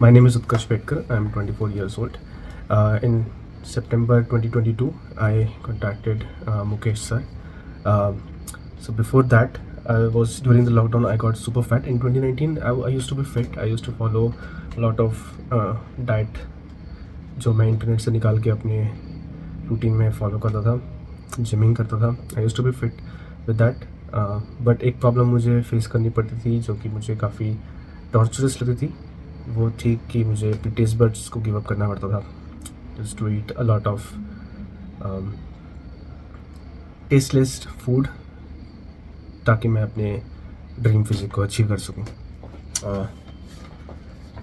My name is Utkarsh Petkar. I'm 24 years old. In September 2022, I contacted Mukesh sir. So before that, during the lockdown, I got super fat. In 2019, I used to be fit. I used to follow a lot of diet जो मैं internet से निकाल के अपने routine में follow करता था, gymming करता था. I used to be fit with that. But एक प्रॉब्लम मुझे फेस करनी पड़ती थी जो कि मुझे काफ़ी टॉर्चरस लगती थी. वो थी कि मुझे अपने टेस्ट बड्स को गिव अप करना पड़ता था. Just to eat a lot of tasteless food ताकि मैं अपने ड्रीम फिजिक को अचीव कर सकूं.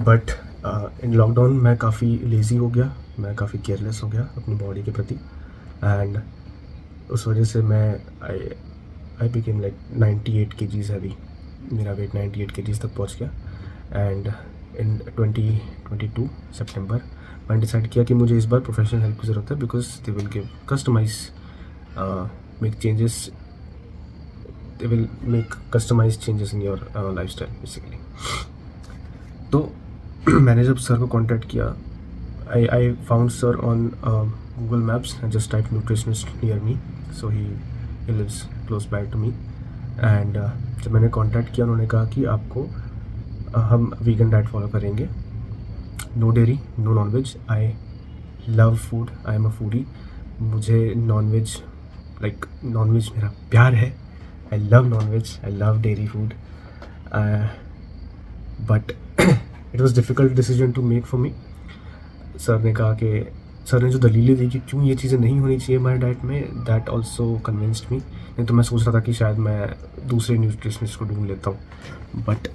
बट इन लॉकडाउन मैं काफ़ी लेज़ी हो गया, मैं काफ़ी केयरलेस हो गया अपनी बॉडी के प्रति. एंड उस वजह से मैं I became like 98 kgs heavy. मेरा वेट 98 kgs तक पहुंच गया. एंड इन 2022 सितंबर मैंने डिसाइड किया कि मुझे इस बार प्रोफेशनल हेल्प की ज़रूरत है, because they will give customize make changes, they will make customize changes in your lifestyle basically. तो मैंने जब सर को कांटेक्ट किया, I found sir on Google Maps. I just type nutritionist near me, so he lives close by to me. And जब मैंने contact किया, उन्होंने कहा कि आपको हम वीगन डाइट फॉलो करेंगे, no dairy, no non veg. I love food, I am a foodie. मुझे नॉनवेज नॉनवेज मेरा प्यार है. I love non veg, I love dairy food. But it was difficult decision to make for me. Sir ने जो दलीलें दी कि क्यों ये चीज़ें नहीं होनी चाहिए हमारे डाइट में, दैट ऑल्सो कन्विंस्ड मी. नहीं तो मैं सोच रहा था कि शायद मैं दूसरे न्यूट्रिशनिस्ट को ढूंढ लेता हूँ. But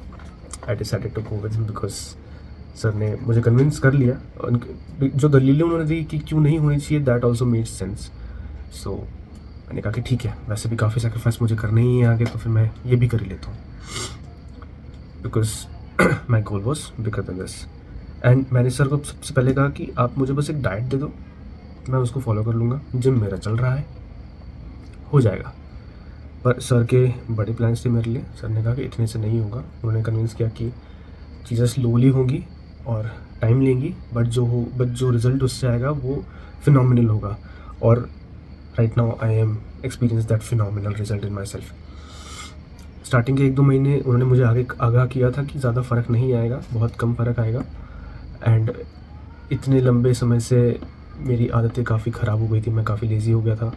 I decided to go with him because sir ने मुझे कन्विंस कर लिया. जो दलीलें उन्होंने दी कि क्यों नहीं होनी चाहिए, दैट ऑल्सो मेड सेंस. सो मैंने कहा कि ठीक है, वैसे भी काफ़ी सेक्रीफाइस मुझे करना ही है आगे, तो फिर मैं ये भी कर ही लेता हूँ, because my goal was bigger than this. And मैंने सर को सबसे पहले कहा कि आप मुझे बस एक डाइट दे दो, मैं उसको फॉलो कर लूँगा. जिम मेरा चल रहा है, हो जाएगा. पर सर के बड़े प्लान्स थे मेरे लिए. सर ने कहा कि इतने से नहीं होगा. उन्होंने कन्विंस किया कि चीज़ें स्लोली होंगी और टाइम लेंगी, बट जो रिज़ल्ट उससे आएगा वो फिनोमिनल होगा. और right now I am experience that phenomenal result in my self. Starting के 1-2 महीने उन्होंने मुझे आगाह किया था कि ज़्यादा फ़र्क नहीं आएगा, बहुत कम फ़र्क आएगा. एंड इतने लंबे समय से मेरी आदतें काफ़ी ख़राब हो गई थी, मैं काफ़ी लेज़ी हो गया था.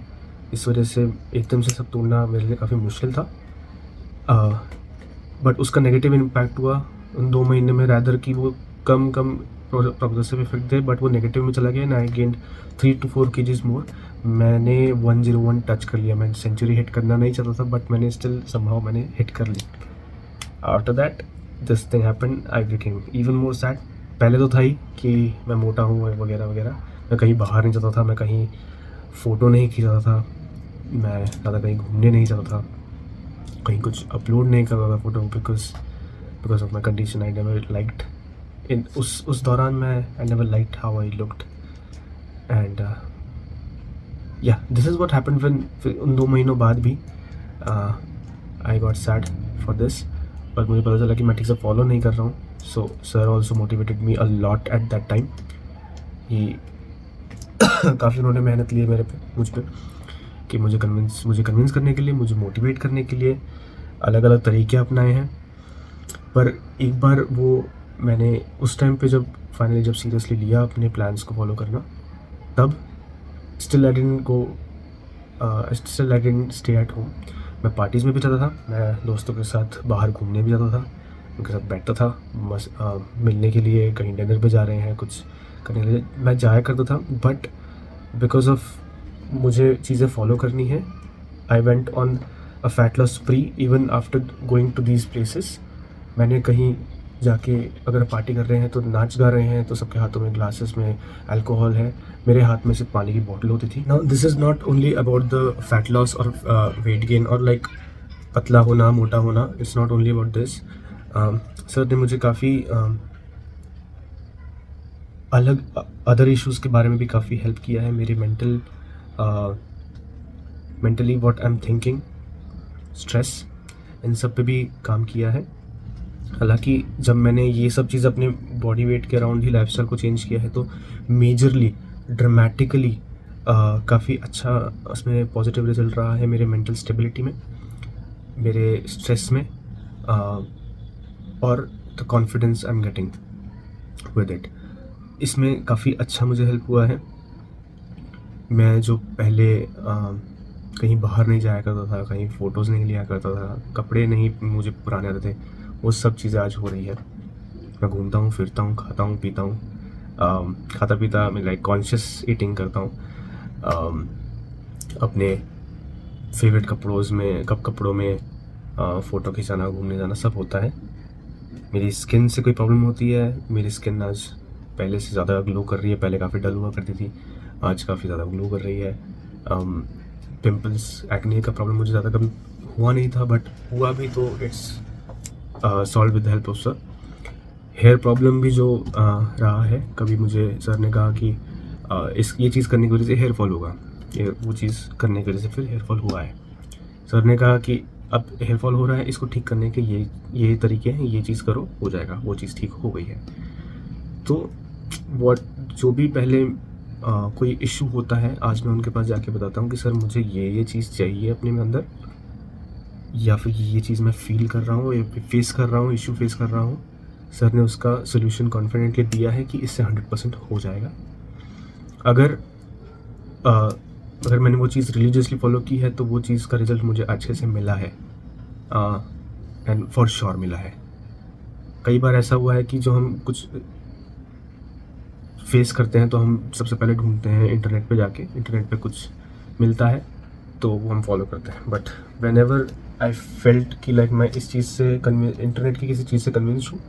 इस वजह से एकदम से सब तोड़ना मेरे लिए काफ़ी मुश्किल था. बट उसका नेगेटिव इम्पैक्ट हुआ उन 2 महीने में, रैदर कि वो कम प्रोग्रेसिव इफेक्ट थे, बट वो नेगेटिव में चला गया. And I gained 3 to 4 kgs मोर. मैंने 101 टच कर लिया. मैं सेंचुरी हिट करना नहीं चाहता था, बट मैंने स्टिल समहाउ मैंने हिट कर ली. After that this thing happened. I became even more sad. पहले तो था ही कि मैं मोटा हूँ वगैरह वगैरह. मैं कहीं बाहर नहीं जाता था, मैं कहीं फ़ोटो नहीं खींचता था, मैं ज़्यादा कहीं घूमने नहीं जाता था, कहीं कुछ अपलोड नहीं करता था photo, because of my condition. I never liked in उस दौरान I never liked how I looked. And या this is what happened when उन 2 महीनों बाद भी I got sad for this. पर मुझे पता चला कि मैं ठीक से फॉलो नहीं कर रहा हूँ. So sir also motivated me a lot at that time. ही काफ़ी उन्होंने मेहनत ली है मुझ पर कि मुझे कन्विंस करने के लिए, मुझे मोटिवेट करने के लिए अलग अलग तरीके अपनाए हैं. पर एक बार वो मैंने उस टाइम पे जब सीरियसली लिया अपने प्लान्स को फॉलो करना, तब still I didn't stay at home. मैं पार्टीज़ में भी जाता था, मैं दोस्तों के साथ बाहर घूमने भी जाता था, उनके साथ बैठता था मिलने के लिए, कहीं डिनर पे जा रहे हैं, कुछ करने के लिए मैं जाया करता था. बट बिकॉज ऑफ मुझे चीज़ें फॉलो करनी है, I went on a fat loss spree even after going to these places. मैंने कहीं जाके अगर पार्टी कर रहे हैं तो नाच गा रहे हैं तो सबके हाथों में ग्लासेस में अल्कोहल है, मेरे हाथ में सिर्फ पानी की बोतल होती थी. Now this is not only about the fat loss और वेट गेन और लाइक पतला होना, मोटा होना. It's not only about this. Sir ने मुझे काफ़ी अलग अदर इश्यूज़ के बारे में भी काफ़ी हेल्प किया है. मेरी mentally what I am thinking, stress, इन सब पे भी काम किया है. हालांकि जब मैंने ये सब चीज़ अपने बॉडी वेट के अराउंड ही लाइफस्टाइल को चेंज किया है, तो मेजरली ड्रामेटिकली काफ़ी अच्छा उसमें पॉजिटिव रिजल्ट रहा है मेरे मेंटल स्टेबिलिटी में, मेरे स्ट्रेस में, और the confidence I am getting with it, इसमें काफ़ी अच्छा मुझे हेल्प हुआ है। मैं जो पहले कहीं बाहर नहीं जाया करता था, कहीं फ़ोटोज़ नहीं लिया करता था, कपड़े नहीं मुझे पुराने आते थे, वो सब चीज़ें आज हो रही है। मैं घूमता हूँ, फिरता हूँ, खाता हूँ, पीता हूँ, खाता पीता मैं लाइक कॉन्शियस ईटिंग करता हूँ, अपने फेवरेट कपड़ों में फ़ोटो खिंचाना, घूमने जाना सब होता है। मेरी स्किन से कोई प्रॉब्लम होती है, मेरी स्किन आज पहले से ज़्यादा ग्लो कर रही है, पहले काफ़ी डल हुआ करती थी, आज काफ़ी ज़्यादा ग्लो कर रही है। पिंपल्स, एक्ने का प्रॉब्लम मुझे ज़्यादा कभी हुआ नहीं था, बट हुआ भी तो it's solve with the help of sir. Hair problem भी जो रहा है, कभी मुझे सर ने कहा कि ये चीज़ करने की वजह से हेयर फॉल होगा, वो चीज़ करने की वजह से फिर हेयर फॉल हुआ है। सर ने कहा कि अब हेयर फॉल हो रहा है, इसको ठीक करने के ये तरीके हैं, ये चीज़ करो, हो जाएगा, वो चीज़ ठीक हो गई है। तो जो भी पहले कोई इशू होता है, आज मैं उनके पास जाके बताता हूँ कि सर मुझे ये चीज़ चाहिए अपने में अंदर, या फिर ये चीज़ मैं फील कर रहा हूँ या फेस कर रहा हूँ, इशू फेस कर रहा हूँ। सर ने उसका सोल्यूशन कॉन्फिडेंटली दिया है कि इससे 100% हो जाएगा। अगर मैंने वो चीज़ रिलीजियसली फॉलो की है तो वो चीज़ का रिजल्ट मुझे अच्छे से मिला है, एंड फॉर श्योर मिला है। कई बार ऐसा हुआ है कि जो हम कुछ फेस करते हैं तो हम सबसे पहले ढूंढते हैं इंटरनेट पे जाके, इंटरनेट पे कुछ मिलता है तो वो हम फॉलो करते हैं। But when ever I felt कि लाइक मैं इस चीज़ से इंटरनेट की किसी चीज़ से कन्विंस हूँ,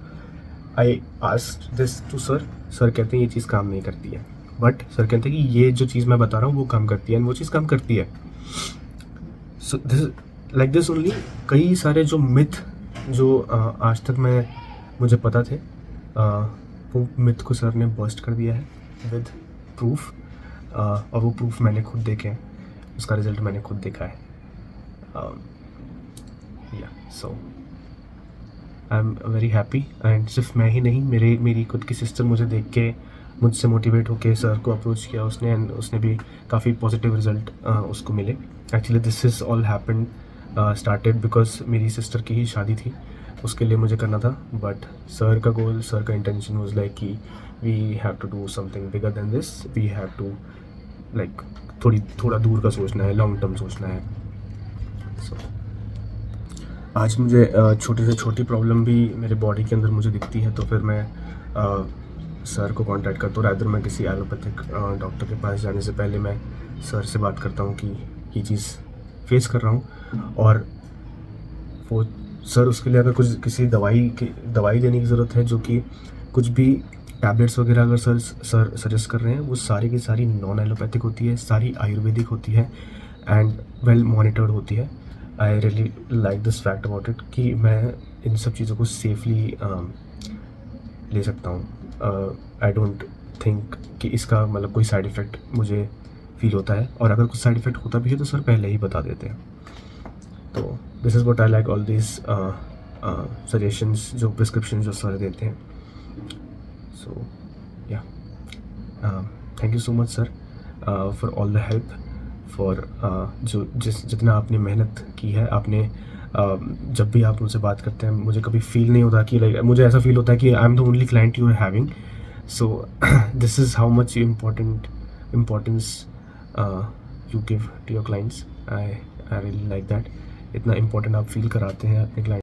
I asked this to sir. Sir कहते हैं ये चीज़ काम नहीं करती है, बट सर कहते हैं कि ये जो चीज़ मैं बता रहा हूँ वो काम करती है, एंड वो चीज़ काम करती है। So this like this only कई सारे जो मिथ जो आज तक मुझे पता थे, वो मिथ को सर ने बस्ट कर दिया है विद प्रूफ, और वो प्रूफ मैंने खुद देखे हैं, उसका रिजल्ट मैंने खुद देखा है। या so I am very happy, and सिर्फ मैं ही नहीं, मेरी खुद की सिस्टर मुझे देख के मुझसे मोटिवेट होके सर को अप्रोच किया उसने, एंड उसने भी काफ़ी पॉजिटिव रिजल्ट उसको मिले। Actually this is all happened started because मेरी सिस्टर की ही शादी थी, उसके लिए मुझे करना था, बट सर का गोल, सर का इंटेंशन वाज लाइक कि we have to do something bigger than this, we have to like थोड़ा दूर का सोचना है, लॉन्ग टर्म सोचना है। सो आज मुझे छोटी से छोटी प्रॉब्लम भी मेरे बॉडी के अंदर मुझे दिखती है तो फिर मैं सर को कांटेक्ट करता हूँ, रादर मैं किसी एलोपैथिक डॉक्टर के पास जाने से पहले मैं सर से बात करता हूँ कि ये चीज़ फेस कर रहा हूँ, और वो सर उसके लिए अगर कुछ किसी दवाई देने की ज़रूरत है, जो कि कुछ भी टैबलेट्स वगैरह अगर सर सजेस्ट कर रहे हैं, वो सारी की सारी नॉन एलोपैथिक होती है, सारी आयुर्वेदिक होती है, एंड वेल मॉनिटर्ड होती है। आई really like this fact about it कि मैं इन सब चीज़ों को सेफली ले सकता हूँ। आई डोंट थिंक कि इसका मतलब कोई साइड इफ़ेक्ट मुझे फील होता है, और अगर कुछ साइड इफ़ेक्ट होता भी है तो सर पहले ही बता देते हैं। तो this is what I like all this suggestions, जो प्रिस्क्रिप्शन जो सर देते हैं। सो या thank you so much sir for all the help, for जितना आपने मेहनत की है। आपने जब भी आप मुझसे बात करते हैं, मुझे कभी फील नहीं होता कि लाइक, मुझे ऐसा फील होता है कि I am the only client you are having. So this is how much importance you give to your clients. I really like that, इतना इम्पोर्टेंट आप फील कराते हैं अपने क्लाइंट